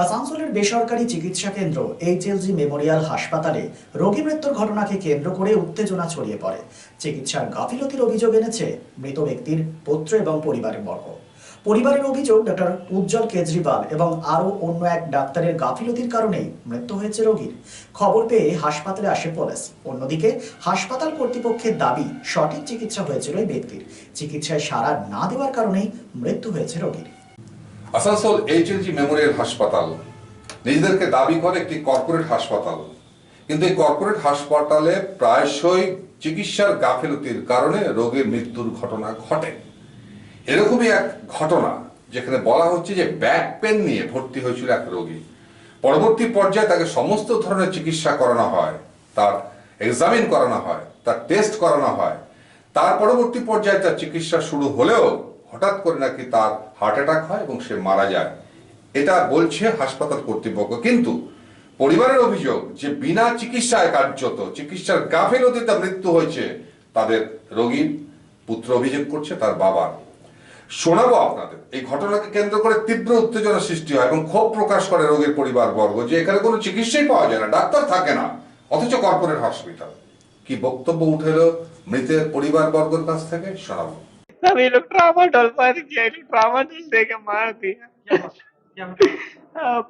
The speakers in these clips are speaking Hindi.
আসানসোলের বেসরকারি চিকিৎসা কেন্দ্র এইচএলজি মেমোরিয়াল হাসপাতালে রোগী মৃত্যুর ঘটনাকে কেন্দ্র করে উত্তেজনা ছড়িয়ে পড়ে। চিকিৎসার গাফিলতির অভিযোগ এনেছে মৃত ব্যক্তির পুত্র এবং পরিবারের বর্গ। পরিবারের অভিযোগ, ডক্টর উজ্জ্বল কেজরিওয়াল এবং আরও অন্য এক ডাক্তারের গাফিলতির কারণেই মৃত্যু হয়েছে রোগীর। খবর পেয়ে হাসপাতালে আসে পুলিশ। অন্যদিকে হাসপাতাল কর্তৃপক্ষের দাবি সঠিক চিকিৎসা হয়েছিল এই ব্যক্তির, চিকিৎসায় সাড়া না দেওয়ার কারণেই মৃত্যু হয়েছে রোগীর। আসানসোল এইচএলজি মেমোরিয়াল হাসপাতাল নিজেদেরকে দাবি করে একটি কর্পোরেট হাসপাতাল, কিন্তু এই কর্পোরেট হাসপাতালে প্রায়শই চিকিৎসার গাফিলতির কারণে রোগীর মৃত্যুর ঘটনা ঘটে। এরকমই এক ঘটনা যেখানে বলা হচ্ছে যে ব্যাক পেন নিয়ে ভর্তি হয়েছিল এক রোগী। পরবর্তী পর্যায়ে তাকে সমস্ত ধরনের চিকিৎসা করানো হয়, তার এক্সামিন করানো হয়, তার টেস্ট করানো হয়। তার পরবর্তী পর্যায়ে তার চিকিৎসা শুরু হলেও হঠাৎ করে নাকি তার হার্ট অ্যাটাক হয় এবং সে মারা যায়, এটা বলছে হাসপাতাল কর্তৃপক্ষ। কিন্তু পরিবারের অভিযোগ যে বিনা চিকিৎসায় কার্যত চিকিৎসার গাফিলতিতে মৃত্যু হয়েছে তাদের রোগীর। পুত্র অভিযোগ করছে তার বাবার। শোনাবো আপনাদের। এই ঘটনাকে কেন্দ্র করে তীব্র উত্তেজনা সৃষ্টি হয় এবং ক্ষোভ প্রকাশ করে রোগীর পরিবার বর্গ যে এখানে কোনো চিকিৎসাই পাওয়া যায় না, ডাক্তার থাকে না, অথচ কর্পোরেট হসপিটাল। কি বক্তব্য উঠে এলো মৃতের পরিবার বর্গের কাছ থেকে, शोनाबो। सब ये लोग ट्रामा डलवा दिया, ये लोग ट्रामा डल दे के मार दिया।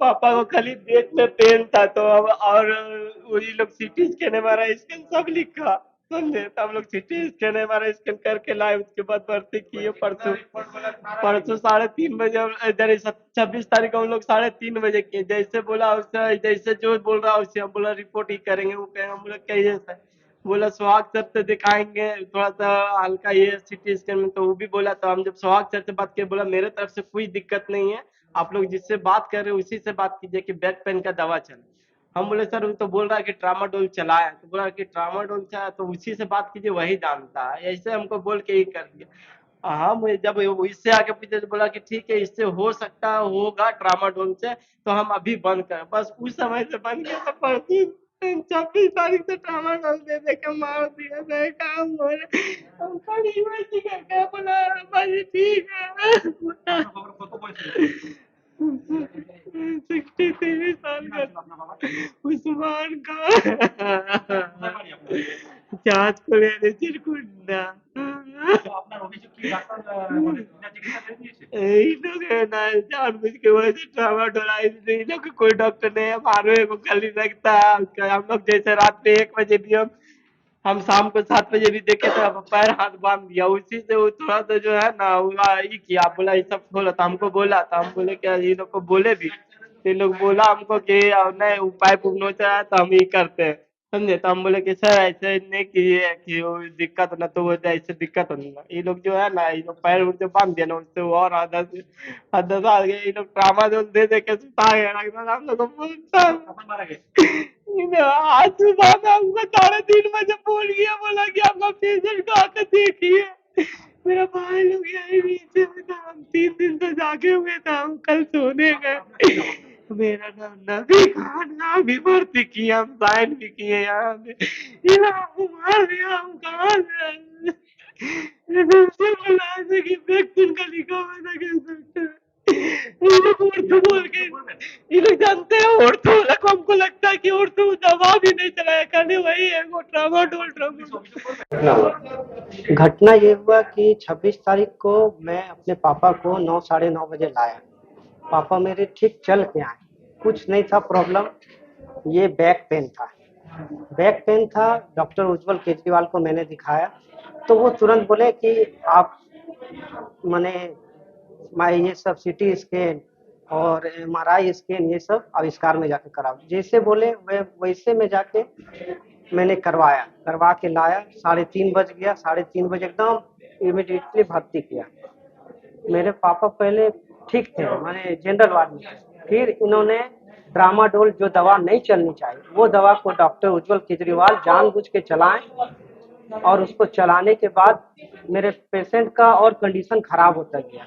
पापा को खाली पेट में पेन था तो अब और वही लोग सीटी स्कैन हमारा स्कैन सब लिखा, समझे। तो हम लोग सीटी स्कैन हमारा स्कैन करके लाए, उसके बाद भर्ती किए। परसों परसों 3:30 बजे, इधर 26 तारीख को हम लोग 3:30 बजे किए। जैसे बोला उससे, जैसे जो बोल रहा उससे हम बोला रिपोर्ट ही करेंगे। वो कहें, हम बोला कैसे सर, बोला सुहाग सर से दिखाएंगे, थोड़ा सा हल्का ये सिटी स्कैन में। तो वो भी बोला, तो हम जब सुहाग सर से बात किए, बोला मेरे तरफ से कोई दिक्कत नहीं है, आप लोग जिससे बात कर रहे हो उसी से बात कीजिए कि बैक पेन का दवा चले। हम बोले सर वो तो बोल रहा है कि ट्रामाडोल चलाया, तो बोला कि ट्रामाडोल चलाया तो उसी से बात कीजिए, वही जानता है। ऐसे हमको बोल के ही कर दिया। हम जब इससे आगे पूछे तो बोला कि ठीक है, इससे हो सकता होगा ट्रामाडोल से, तो हम अभी बंद कर। बस उस समय से बंद किया तो परसों 26 तारीख से ट्रामाडोल दे दे के मार दिया। मैं काम बोले हम बड़ी मर्जी करके बोला बस ठीक है। 63 साल का उस्मान का जांच को लेने चिरकुंडा। এই লোক না जानबूझ के वैसे ट्रामाडोल आई थी। इन लोग कोई डॉक्टर नहीं है, मारो को खाली लगता है। हम लोग जैसे रात में 1 बजे भी हम शाम को 7 बजे भी देखे तो पैर हाथ बांध दिया। उसी से वो थोड़ा सा जो है ना वो ये किया, बोला ये सब बोला था, हमको बोला था। हम बोले क्या ये लोग को बोले भी, ये लोग बोला हमको कि नहीं उपाय नोच रहा है तो हम ये करते हैं, समझे। तो हम बोले कि सर ऐसे नहीं कीजिए कि वो दिक्कत ना तो हो जाए, इससे दिक्कत होने लगा। ये लोग जो है ना, ये लोग पैर उड़ से बांध दिया ना, उससे वो और आधा साल गए। ये लोग ट्रामा जो दे दे के सुता गए, हम लोग को बोलता आज सुबह में हमको 3:30 बजे फोन किया, बोला कि आपका पेशेंट को आकर देखिए। मेरा भाई लोग यही नीचे में था, हम 3 दिन से जागे हुए थे, हम कल सोने गए। मेरा नाम नबी खान, नाम भी भर्ती किया, हम साइन भी किए यहाँ पे। ये लोग हमको मार दिया, हम कहाँ से बोला था कि वैक्सीन का लिखा हुआ था कि ये लोग उर्दू बोल के, ये लोग जानते हैं उर्दू, हमको लगता है कि उर्दू दवा भी नहीं चलाया करने, वही है वो ट्रामाडोल। घटना ये हुआ कि 26 तारीख को मैं अपने पापा को 9 साढ़े 9 बजे लाया। पापा मेरे ठीक चल के आए, कुछ नहीं था प्रॉब्लम, ये बैक पेन था। बैक पेन था, डॉक्टर उज्ज्वल केजरीवाल को मैंने दिखाया तो वो तुरंत बोले कि आप माने ये सब सीटी स्कैन और एमआरआई स्कैन ये सब आविष्कार में जाके कराओ। जैसे बोले वैसे में जाके मैंने करवा के लाया। 3:30 बज गया, 3:30 बजे एकदम इमीडिएटली भर्ती किया। मेरे पापा पहले ठीक थे, मैंने जनरल वार्ड में, फिर इन्होंने ट्रामाडोल जो दवा नहीं चलनी चाहिए वो दवा को डॉक्टर उज्ज्वल केजरीवाल जानबूझ के चलाएं और उसको चलाने के बाद मेरे पेशेंट का और कंडीशन खराब होता गया।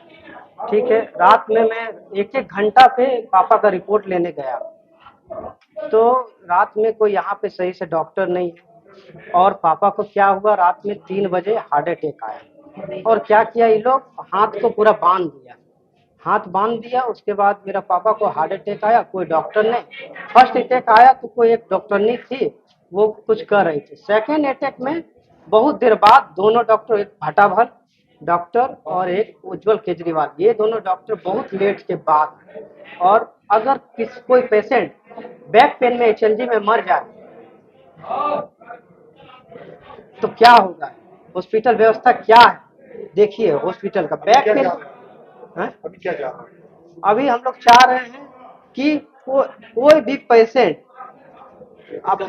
ठीक है, रात में मैं 1-1 घंटा पे पापा का रिपोर्ट लेने गया तो रात में कोई यहाँ पे सही से डॉक्टर नहीं है और पापा को क्या हुआ, रात में 3 बजे हार्ट अटैक आया। और क्या किया, ये लोग हाथ को पूरा बांध दिया, हाथ बांध दिया। उसके बाद मेरा पापा को हार्ट अटैक आया, कोई डॉक्टर ने, फर्स्ट अटैक आया तो कोई एक डॉक्टरनी थी, वो कुछ कर रही थी। सेकेंड अटैक में बहुत देर बाद दोनों डॉक्टर, एक भटाभर डॉक्टर और एक उज्जवल केजरीवाल, ये दोनों डॉक्टर बहुत लेट के बाद। और अगर कोई पेशेंट बैक पेन में एचएलजी में मर जाए तो क्या होगा, हॉस्पिटल व्यवस्था क्या है। देखिए हॉस्पिटल का बैक पेन, अभी क्या चाह रहे हैं? अभी हम लोग चाह रहे हैं कि कोई भी पेशेंट आप,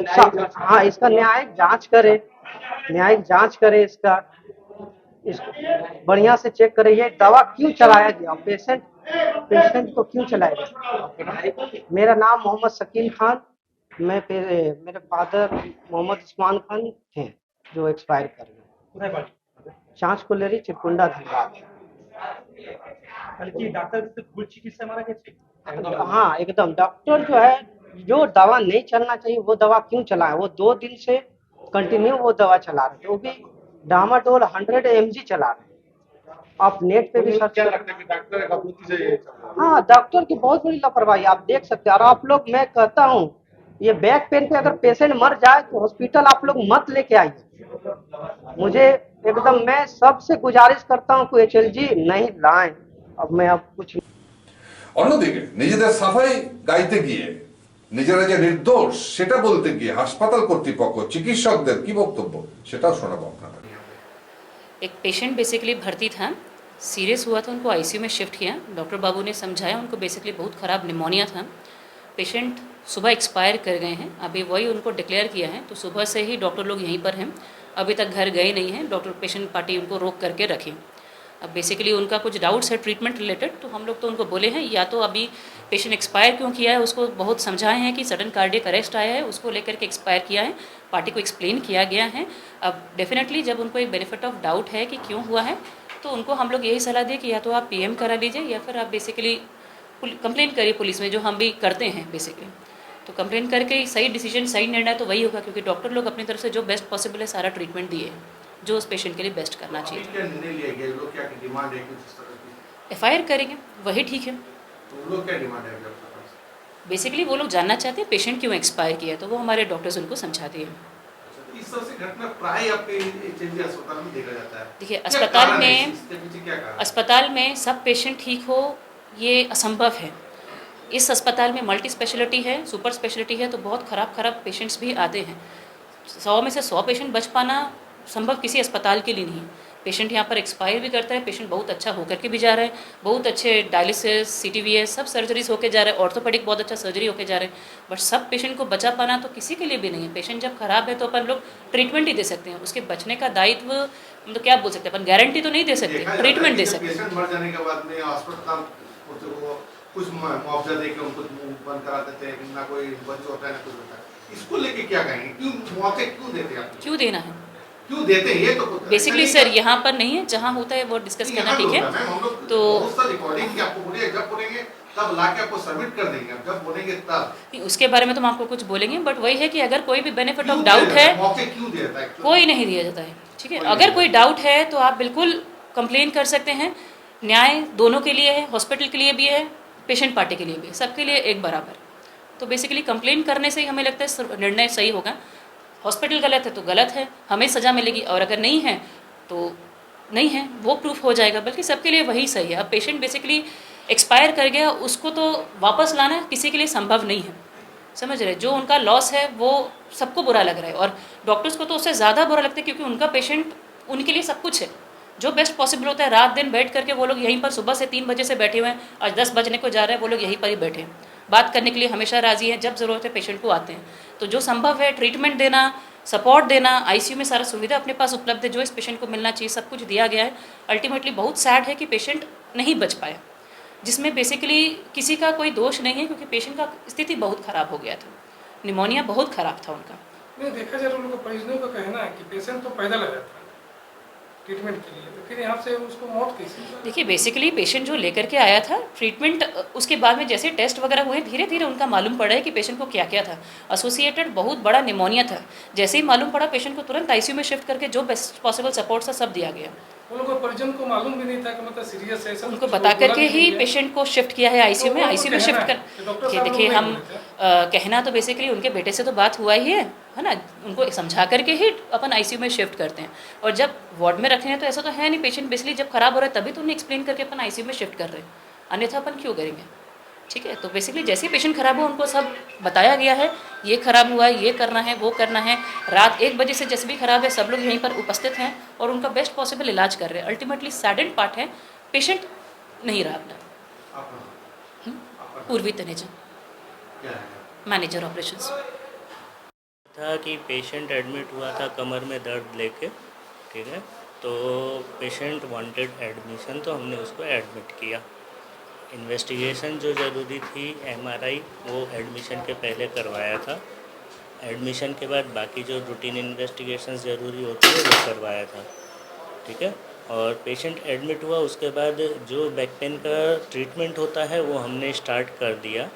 हाँ, इसका न्यायिक जांच करे, न्यायिक जांच करे, इस बढ़िया से चेक करे, ये दवा क्यों चलाया गया, पेशेंट को क्यों चलाया गया। मेरा नाम मोहम्मद शकील खान, मेरे फादर मोहम्मद उस्मान खान थे जो एक्सपायर कर गए। चांच को ले रही चिरकुंडा धनबाद। हाँ एकदम, डॉक्टर जो है, जो दवा नहीं चलना चाहिए वो दवा क्यों चलाए। वो 2 दिन से कंटिन्यू वो दवा चला रहे थे, वो भी डामाडोल 100 mg चला रहे हैं। आप नेट पे भी सर्च कर, हाँ डॉक्टर की बहुत बड़ी लापरवाही आप देख सकते हैं। और आप लोग, मैं कहता हूँ, ये बैक पेन पे अगर पेशेंट मर जाए तो हॉस्पिटल आप लोग मत लेके आइए। मुझे एकदम, मैं सबसे गुजारिश करता हूँ कि एचएलजी नहीं लाएं। अब मैं अब कुछ অন্যদিকে নিজেদের সাফাই গাইতে গিয়ে নিজেরা যে নির্দোষ সেটা বলতে গিয়ে হাসপাতাল কর্তৃপক্ষ চিকিৎসকদের কি বক্তব্য সেটাও শোনাবো আপনাদের। एक पेशेंट बेसिकली भर्ती था, सीरियस हुआ था, उनको आईसीयू में शिफ्ट किया। डॉक्टर बाबू ने समझाया, उनको बेसिकली बहुत ख़राब निमोनिया था। पेशेंट सुबह एक्सपायर कर गए हैं, अभी वही उनको डिक्लेयर किया है, तो सुबह से ही डॉक्टर लोग यहीं पर हैं, अभी तक घर गए नहीं हैं। डॉक्टर पेशेंट पार्टी उनको रोक करके रखी। अब बेसिकली उनका कुछ डाउट्स है ट्रीटमेंट रिलेटेड, तो हम लोग तो उनको बोले हैं या तो अभी पेशेंट एक्सपायर क्यों किया है उसको बहुत समझाए हैं कि सडन कार्डियक अरेस्ट आया है, उसको लेकर के एक्सपायर किया है, पार्टी को एक्सप्लेन किया गया है। अब डेफिनेटली जब उनको एक बेनिफिट ऑफ डाउट है कि क्यों हुआ है, तो उनको हम लोग यही सलाह दिए कि या तो आप पीएम करा लीजिए या फिर आप बेसिकली कंप्लेन करिए पुलिस में, जो हम भी करते हैं बेसिकली। तो कंप्लेन करके सही डिसीजन, सही निर्णय तो वही होगा, क्योंकि डॉक्टर लोग अपनी तरफ से जो बेस्ट पॉसिबल है सारा ट्रीटमेंट दिए हैं, जो उस पेशेंट के लिए बेस्ट करना चाहिए। एफआईआर करेंगे, वही ठीक है। बेसिकली वो लोग जानना चाहते हैं पेशेंट क्यों एक्सपायर किया, तो वो हमारे डॉक्टर्स उनको समझाते हैं। इस तरह से घटना प्राय आपके एचएलजी अस्पताल में देखा जाता है। देखिए अस्पताल में सब पेशेंट ठीक हो ये असंभव है। इस अस्पताल में मल्टी स्पेशलिटी है, सुपर स्पेशलिटी है, तो बहुत ख़राब पेशेंट्स भी आते हैं। 100 में से 100 पेशेंट बच पाना संभव किसी अस्पताल के लिए नहीं। पेशेंट यहाँ पर एक्सपायर भी करता है, पेशेंट बहुत अच्छा होकर के भी जा रहा है, बहुत अच्छे डायलिसिस, सीटीवीएस सब सर्जरीज होके जा रहे हैं, ऑर्थोपेडिक बहुत अच्छा सर्जरी होके जा रहे हैं, बट सब पेशेंट को बचा पाना तो किसी के लिए भी नहीं है। पेशेंट जब खराब है तो अपन लोग ट्रीटमेंट ही दे सकते हैं, उसके बचने का दायित्व हम तो क्या बोल सकते हैं, अपन गारंटी तो नहीं दे सकते, ट्रीटमेंट दे सकते हैं। पेशेंट मर जाने के बाद में अस्पताल कुछ मुआवजा देकर उनको बंद करा देते हैं, ना कोई बच होता है ना कुछ होता है। इसको लेके क्या कहेंगे, क्यों मुआवजे क्यों देते हैं आप? क्यों देना है, क्यों देते हैं, ये तो बेसिकली सर यहाँ पर नहीं है, जहाँ होता है वो डिस्कस करना ठीक है। तो रिकॉर्डिंग आपको बोलिए, जब बोलेंगे तब लाके आपको सबमिट कर देंगे, जब बोलेंगे तब। उसके बारे में तो हम आपको कुछ बोलेंगे, बट वही है कि अगर कोई भी बेनिफिट ऑफ डाउट है, मौके क्यों देता है? कोई नहीं दिया जाता है, ठीक है। अगर कोई डाउट है तो आप बिल्कुल कंप्लेन कर सकते हैं, न्याय दोनों के लिए है, हॉस्पिटल के लिए भी है, पेशेंट पार्टी के लिए भी है, सबके लिए एक बराबर। तो बेसिकली कंप्लेन करने से ही हमें लगता है निर्णय सही होगा। हॉस्पिटल गलत है तो गलत है, हमें सज़ा मिलेगी, और अगर नहीं है तो नहीं है, वो प्रूफ हो जाएगा, बल्कि सबके लिए वही सही है। अब पेशेंट बेसिकली एक्सपायर कर गया, उसको तो वापस लाना किसी के लिए संभव नहीं है, समझ रहे। जो उनका लॉस है वो सबको बुरा लग रहा है, और डॉक्टर्स को तो उससे ज़्यादा बुरा लगता है, क्योंकि उनका पेशेंट उनके लिए सब कुछ है, जो बेस्ट पॉसिबल होता है। रात दिन बैठ करके वो लोग यहीं पर सुबह से 3 बजे से बैठे हुए हैं, आज 10 बजने को जा रहे हैं, वो लोग यहीं पर ही बैठे हैं, बात करने के लिए हमेशा राज़ी हैं, जब ज़रूरत है पेशेंट को आते हैं। तो जो संभव है ट्रीटमेंट देना, सपोर्ट देना, आईसीयू में सारा सुविधा अपने पास उपलब्ध है, जो इस पेशेंट को मिलना चाहिए सब कुछ दिया गया है। अल्टीमेटली बहुत सैड है कि पेशेंट नहीं बच पाया, जिसमें बेसिकली किसी का कोई दोष नहीं है, क्योंकि पेशेंट का स्थिति बहुत ख़राब हो गया था, निमोनिया बहुत ख़राब था उनका। नहीं देखा जाए, उन लोगों का परिजनों का कहना है कि पेशेंट तो पैदल आ जाता है, ट्रीटमेंट के लिए, तो फिर यहाँ से उसको मौत कैसी? देखिए बेसिकली पेशेंट जो लेकर के आया था ट्रीटमेंट, उसके बाद में जैसे टेस्ट वगैरह हुए धीरे धीरे उनका मालूम पड़ा है कि पेशेंट को क्या क्या था। एसोसिएटेड बहुत बड़ा निमोनिया था। जैसे ही मालूम पड़ा पेशेंट को तुरंत आईसीयू में शिफ्ट करके जो बेस्ट पॉसिबल सपोर्ट था सब दिया गया। वो लोगों को परिजन को मालूम भी नहीं था कि मतलब सीरियस है, सब उनको कुछ बता बोला करके भी ही नहीं है। पेशेंट को शिफ्ट किया है आईसीयू में। तो आईसीयू में कहना शिफ्ट है कर कि डॉक्टर कि साहब देखिए लोग हम नहीं बोले थे। कहना तो बेसिकली उनके बेटे से तो बात हुआ ही है ना, उनको समझा करके ही अपन आईसीयू में शिफ्ट करते हैं। और जब वार्ड में रखे हैं तो ऐसा तो है नहीं, पेशेंट बेसिकली जब खराब हो रहा है तभी तो उन्हें एक्सप्लेन करके अपन आईसीयू में शिफ्ट कर रहे हैं, अन्यथा अपन क्यों करेंगे। ठीक है, तो बेसिकली जैसे ही पेशेंट खराब हो उनको सब बताया गया है, ये खराब हुआ है, ये करना है, वो करना है। रात 1 बजे से जैसे भी खराब है सब लोग यहीं पर उपस्थित हैं और उनका बेस्ट पॉसिबल इलाज कर रहे हैं। अल्टीमेटली सैडेंड पार्ट है पेशेंट नहीं रहा अपना। आपका पूर्वी तनेजा, क्या है? Manager operations. था कि पेशेंट एडमिट हुआ था कमर में दर्द लेके, ठीक है, तो पेशेंट वांटेड एडमिशन, तो हमने उसको एडमिट किया। इन्वेस्टिगेशन जो ज़रूरी थी एमआरआई वो एडमिशन के पहले करवाया था। एडमिशन के बाद बाकी जो रूटीन इन्वेस्टिगेशन ज़रूरी होती है वो करवाया था, ठीक है। और पेशेंट एडमिट हुआ उसके बाद जो बैक पेन का ट्रीटमेंट होता है वो हमने स्टार्ट कर दिया।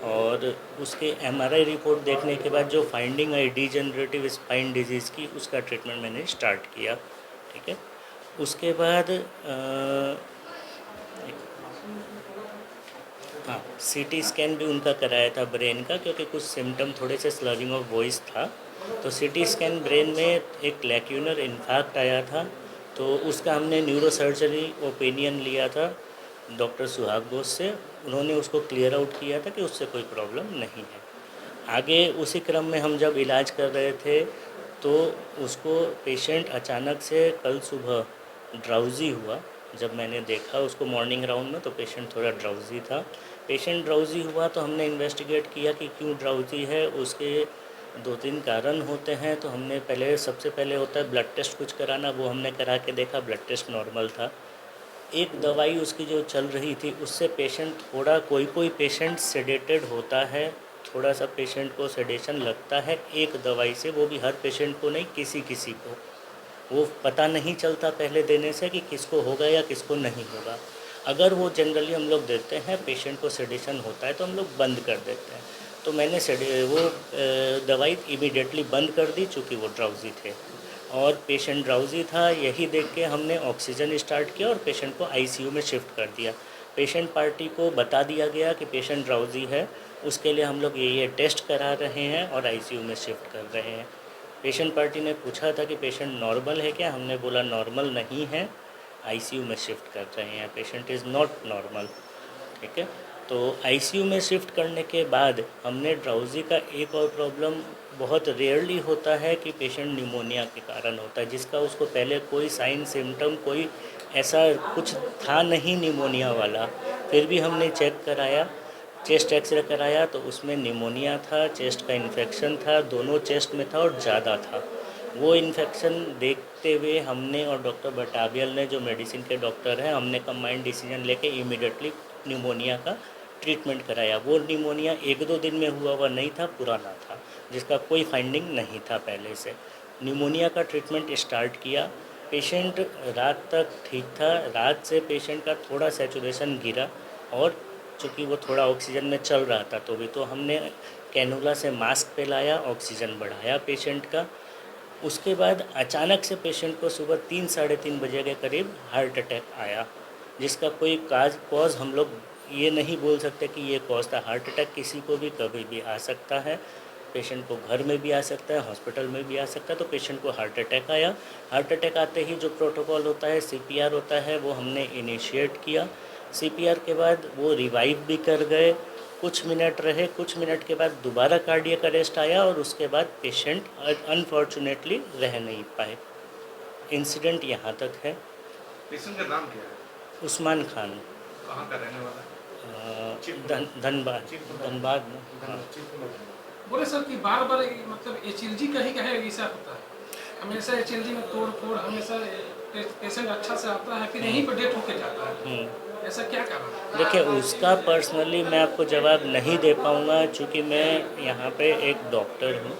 और उसके एमआरआई रिपोर्ट देखने के बाद जो फाइंडिंग आई डीजेनरेटिव स्पाइन डिजीज़ की, उसका ट्रीटमेंट मैंने स्टार्ट किया, ठीक है। उसके बाद हाँ, सीटी स्कैन भी उनका कराया था ब्रेन का, क्योंकि कुछ सिम्टम थोड़े से स्लरिंग ऑफ वॉइस था। तो सीटी स्कैन ब्रेन में एक लैक्यूनर इन्फार्क्ट आया था, तो उसका हमने न्यूरोसर्जरी ओपिनियन लिया था डॉक्टर सुहाग बोस से। उन्होंने उसको क्लियर आउट किया था कि उससे कोई प्रॉब्लम नहीं है। आगे उसी क्रम में हम जब इलाज कर रहे थे तो उसको पेशेंट अचानक से कल सुबह ड्राउजी हुआ। जब मैंने देखा उसको मॉर्निंग राउंड में तो पेशेंट थोड़ा ड्राउजी था। पेशेंट ड्राउजी हुआ तो हमने इन्वेस्टिगेट किया कि क्यों ड्राउजी है। उसके 2-3 कारण होते हैं। तो हमने सबसे पहले होता है ब्लड टेस्ट कुछ कराना, वो हमने करा के देखा, ब्लड टेस्ट नॉर्मल था। एक दवाई उसकी जो चल रही थी उससे पेशेंट थोड़ा, कोई पेशेंट सेडेटेड होता है, थोड़ा सा पेशेंट को सेडेशन लगता है एक दवाई से, वो भी हर पेशेंट को नहीं, किसी को वो पता नहीं चलता पहले देने से कि किसको होगा या किसको नहीं होगा। अगर वो जनरली हम लोग देते हैं पेशेंट को सेडेशन होता है तो हम लोग बंद कर देते हैं। तो मैंने वो दवाई इमीडिएटली बंद कर दी चूँकि वो ड्राउजी थे और पेशेंट ड्राउजी था। यही देख के हमने ऑक्सीजन स्टार्ट किया और पेशेंट को आईसीयू में शिफ्ट कर दिया। पेशेंट पार्टी को बता दिया गया कि पेशेंट ड्राउजी है, उसके लिए हम लोग ये टेस्ट करा रहे हैं और आईसीयू में शिफ्ट कर रहे हैं। पेशेंट पार्टी ने पूछा था कि पेशेंट नॉर्मल है क्या, हमने बोला नॉर्मल नहीं है, आईसीयू में शिफ्ट कर रहे हैं, पेशेंट इज़ नॉट नॉर्मल, ठीक है। तो आईसीयू में शिफ्ट करने के बाद हमने ड्राउजी का एक और प्रॉब्लम बहुत रेयरली होता है कि पेशेंट निमोनिया के कारण होता है, जिसका उसको पहले कोई साइन सिम्टम कोई ऐसा कुछ था नहीं निमोनिया वाला, फिर भी हमने चेक कराया, चेस्ट एक्सरे कराया तो उसमें निमोनिया था, चेस्ट का इन्फेक्शन था, दोनों चेस्ट में था और ज़्यादा था। वो इन्फेक्शन देखते हुए हमने और डॉक्टर बटाबियल ने, जो मेडिसिन के डॉक्टर हैं, हमने कंबाइंड डिसीजन लेके इमीडिएटली निमोनिया का ट्रीटमेंट कराया। वो निमोनिया 1-2 दिन में हुआ नहीं था, पुराना था, जिसका कोई फाइंडिंग नहीं था पहले से। निमोनिया का ट्रीटमेंट स्टार्ट किया। पेशेंट रात तक ठीक था, रात से पेशेंट का थोड़ा सैचुरेशन गिरा और चूँकि वो थोड़ा ऑक्सीजन में चल रहा था तो भी तो हमने कैनुला से मास्क पे लाया, ऑक्सीजन बढ़ाया पेशेंट का। उसके बाद अचानक से पेशेंट को सुबह 3-3:30 बजे के करीब हार्ट अटैक आया, जिसका कोई कॉज हम लोग ये नहीं बोल सकते कि ये कॉज था। हार्ट अटैक किसी को भी कभी भी आ सकता है, पेशेंट को घर में भी आ सकता है, हॉस्पिटल में भी आ सकता है। तो पेशेंट को हार्ट अटैक आया। हार्ट अटैक आते ही जो प्रोटोकॉल होता है, सीपीआर होता है, वो हमने इनिशिएट किया। सीपीआर के बाद वो रिवाइव भी कर गए, कुछ मिनट रहे, कुछ मिनट के बाद दोबारा कार्डियक अरेस्ट आया और उसके बाद पेशेंट अनफॉर्चुनेटली रह नहीं पाए। इंसिडेंट यहाँ तक है। पेशेंट का नाम क्या है? उस्मान खान, कहाँ का रहने वाला है? धनबाद में। हाँ। बोले सर कि बार बार मतलब एचएलजी का ही कहे ऐसा होता है, हमेशा एचएलजी में तोड़ फोड़, हमेशा पेशेंट अच्छा से आता है फिर यहीं पर डेथ होके जाता है, ऐसा क्या कारण? देखिए, उसका पर्सनली मैं आपको जवाब नहीं दे पाऊँगा, चूँकि मैं यहाँ पे एक डॉक्टर हूँ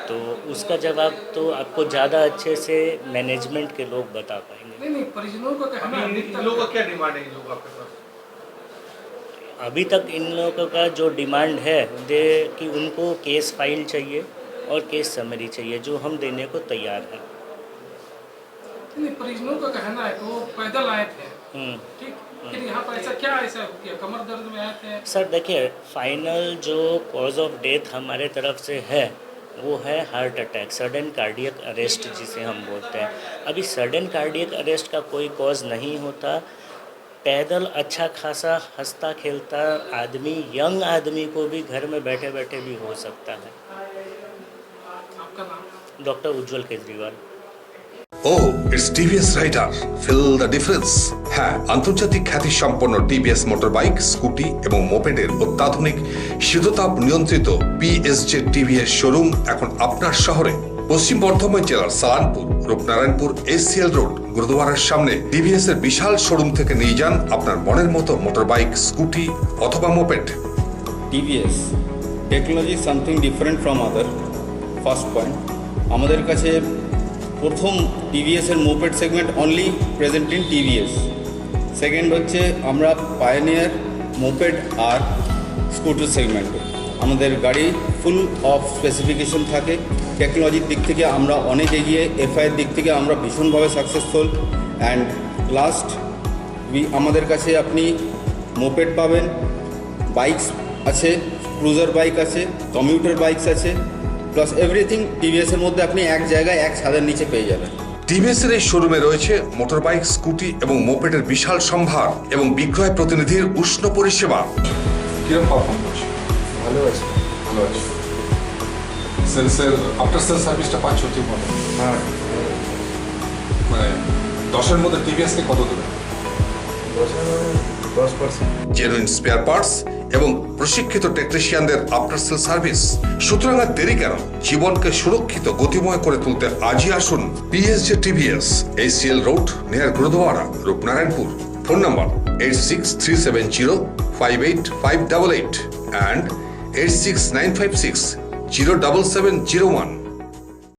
तो उसका जवाब तो आपको ज़्यादा अच्छे से मैनेजमेंट के लोग बता पाएंगे। नहीं नहीं, परिजनों का कहना है अभी अभी इन तक लोगों का क्या डिमांड है, इन लोगों आपके पास? अभी तक इन लोगों का जो डिमांड है कि उनको केस फाइल चाहिए और केस समरी चाहिए, जो हम देने को तैयार हैं। नहीं, परिजनों का कहना है कि वो पैदल आए थे, हम्म। ठीक, फिर यहाँ पर ऐसा हो गया, कमर दर्द में आए थे। सर देखिए, फाइनल जो कॉज ऑफ डेथ हमारे तरफ से है वो है heart attack, sudden cardiac arrest जिसे हम बोलते हैं। अभी सडन कार्डियक अरेस्ट का कोई कॉज नहीं होता। पैदल अच्छा खासा हंसता खेलता आदमी, यंग आदमी को भी घर में बैठे बैठे भी हो सकता है। आपका नाम? Doctor Ujjwal Kejriwal. Oh, it's TVS Rider. Feel the difference. হ্যাঁ, আন্তর্জাতিক খ্যাতি সম্পন্ন টিভিএস মোটরবাইক, স্কুটি এবং মোপেডের অত্যাধুনিক শীততাপ নিয়ন্ত্রিত PSJ টিভিএস শোরুম এখন আপনার শহরে। পশ্চিম বর্ধমান জেলার সালানপুর, রূপনারায়ণপুর ACL রোড, গুরুদুয়ারার সামনে টিভিএস এর বিশাল শোরুম থেকে নিয়ে যান আপনার মনের মতো মোটরবাইক, স্কুটি অথবা moped. TVS technology something different from other. First point, আমাদের কাছে প্রথম টিভিএস এর moped segment only present in TVS. Second হচ্ছে আমরা পায়োনিয়ার মোপেড আর স্কুটার সেগমেন্টে আমাদের গাড়ি ফুল অফ স্পেসিফিকেশন থাকে। টেকনোলজির দিক থেকে আমরা অনেক এগিয়ে, এফআইয়ের দিক থেকে আমরা ভীষণভাবে সাকসেসফুল। অ্যান্ড লাস্ট, আমাদের কাছে আপনি মোপেড পাবেন, বাইকস আছে, ক্রুজার বাইক আছে, কমিউটার বাইকস আছে, প্লাস এভরিথিং টিভিএস এর মধ্যে আপনি এক জায়গায় এক ছাদের নিচে পেয়ে যাবেন। টিভিএস এর এই শোরুমে রয়েছে মোটরবাইক, স্কুটি এবং মোপেডের বিশাল সম্ভার এবং বিক্রয় প্রতিনিধির উষ্ণ পরিষেবা। কিরকম পারফর্ম করছে? ভালো আছে। ভালো আছে। সেলসের আফটার সেল সার্ভিসটা পাচ্ছ ঠিক মতো? হ্যাঁ, মানে 10-এর মধ্যে টিভিএসকে কত দেবে? 10%। জেনুইন স্পেয়ার পার্টস এবং প্রশিক্ষিত টেকনিশিয়ানদের আফটার সেল সার্ভিস। সুতরাং আর দেরি কেন? জীবনকে সুরক্ষিত গতিময় করে তুলতে আজই আসুন PSJ TVS, ACL road, near gurdwara, Rupnarayanpur. Phone number 8637058588 and 86956 07701।